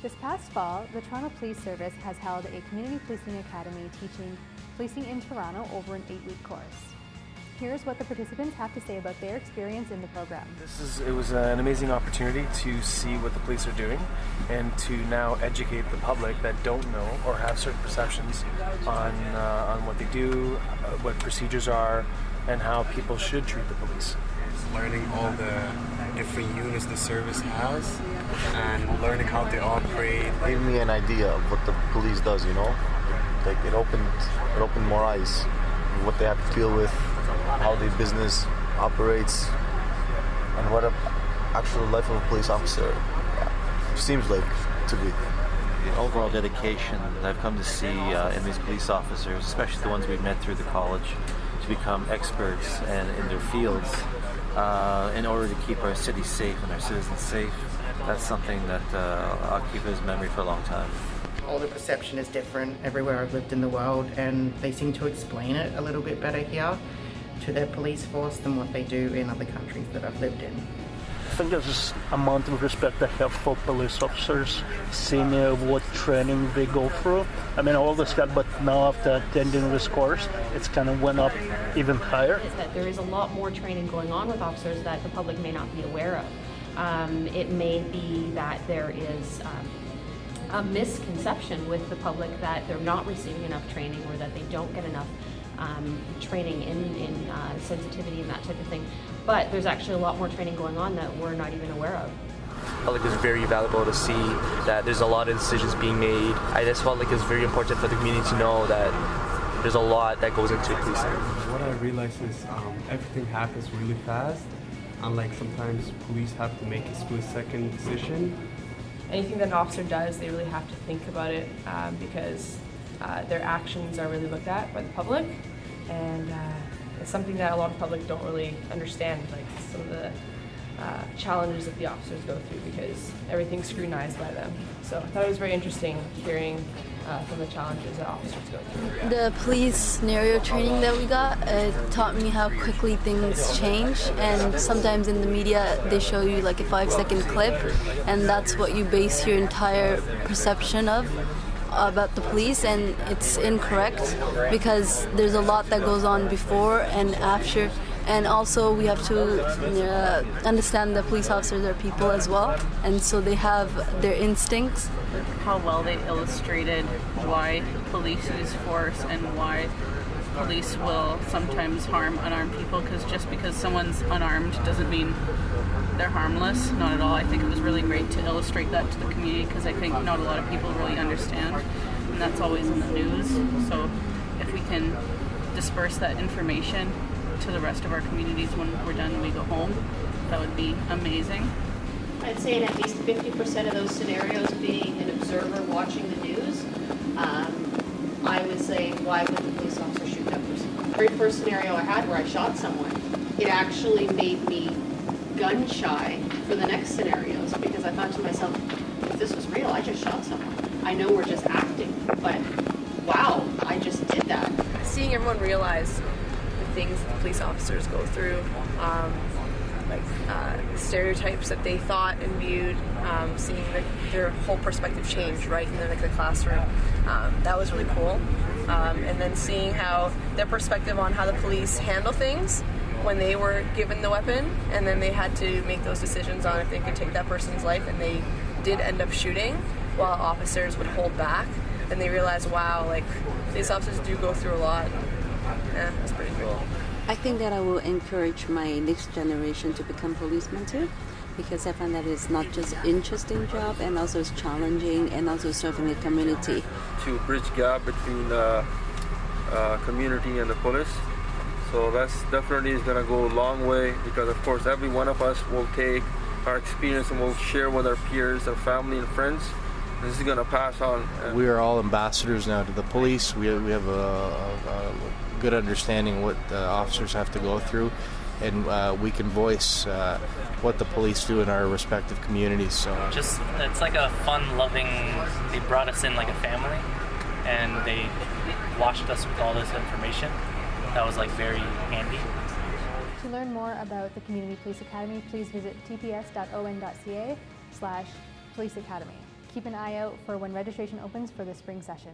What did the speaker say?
This past fall, the Toronto Police Service has held a Community Policing Academy teaching policing in Toronto over an 8-week course. Here's what the participants have to say about their experience in the program. It was an amazing opportunity to see what the police are doing and to now educate the public that don't know or have certain perceptions on what they do, what procedures are, and how people should treat the police. Learning all the different units the service has and learning how they operate. It gave me an idea of what the police does, you know? Like it opened more eyes of what they have to deal with, how the business operates, and what an actual life of a police officer seems like to be. The overall dedication that I've come to see in these police officers, especially the ones we've met through the college, to become experts and in their fields in order to keep our city safe and our citizens safe. That's something that I'll keep in his memory for a long time. All the perception is different everywhere I've lived in the world, and they seem to explain it a little bit better here to their police force than what they do in other countries that I've lived in. I think there's a amount of respect I have for police officers, seeing what training they go through. I mean, I always had, but now after attending this course, it's kind of went up even higher. Is that there is a lot more training going on with officers that the public may not be aware of. It may be that there is a misconception with the public that they're not receiving enough training or that they don't get enough training in sensitivity and that type of thing. But there's actually a lot more training going on that we're not even aware of. I felt like it was very valuable to see that there's a lot of decisions being made. I just felt like it was very important for the community to know that there's a lot that goes into policing. What I realized is everything happens really fast. Unlike sometimes police have to make a split-second decision. Anything that an officer does, they really have to think about it because their actions are really looked at by the public, and it's something that a lot of the public don't really understand, like some of the challenges that the officers go through because everything's scrutinized by them. So I thought it was very interesting hearing from the challenges that officers go through. The police scenario training that we got taught me how quickly things change, and sometimes in the media they show you like a 5-second clip, and that's what you base your entire perception of about the police, and it's incorrect because there's a lot that goes on before and after. And also we have to understand that police officers are people as well, and so they have their instincts. How well they illustrated why police use force and why police will sometimes harm unarmed people, because just because someone's unarmed doesn't mean they're harmless, not at all. I think it was really great to illustrate that to the community because I think not a lot of people really understand, and that's always in the news. So if we can disperse that information to the rest of our communities when we're done and we go home, that would be amazing. I'd say in at least 50% of those scenarios, being an observer watching the news, I would say, why would the police officer shoot that person? The very first scenario I had where I shot someone, it actually made me gun shy for the next scenarios because I thought to myself, if this was real, I just shot someone. I know we're just acting, but wow, I just did that. Seeing everyone realize the things that the police officers go through, stereotypes that they thought and viewed, seeing their whole perspective change right in the classroom. That was really cool. And then seeing how their perspective on how the police handle things when they were given the weapon, and then they had to make those decisions on if they could take that person's life, and they did end up shooting while officers would hold back, and they realized, wow, like these officers do go through a lot. Yeah, that's pretty cool. I think that I will encourage my next generation to become policemen too, because I find that it's not just an interesting job, and also it's challenging, and also serving the community. To bridge gap between the community and the police. So that's definitely is going to go a long way, because of course every one of us will take our experience and we'll share with our peers, our family and friends. This is going to pass on. We are all ambassadors now to the police. We have a good understanding of what officers have to go through, and we can voice what the police do in our respective communities. So just, it's like a fun, loving, they brought us in like a family, and they watched us with all this information. That was like very handy. To learn more about the Community Police Academy, please visit tps.on.ca/policeacademy. keep an eye out for when registration opens for the spring session.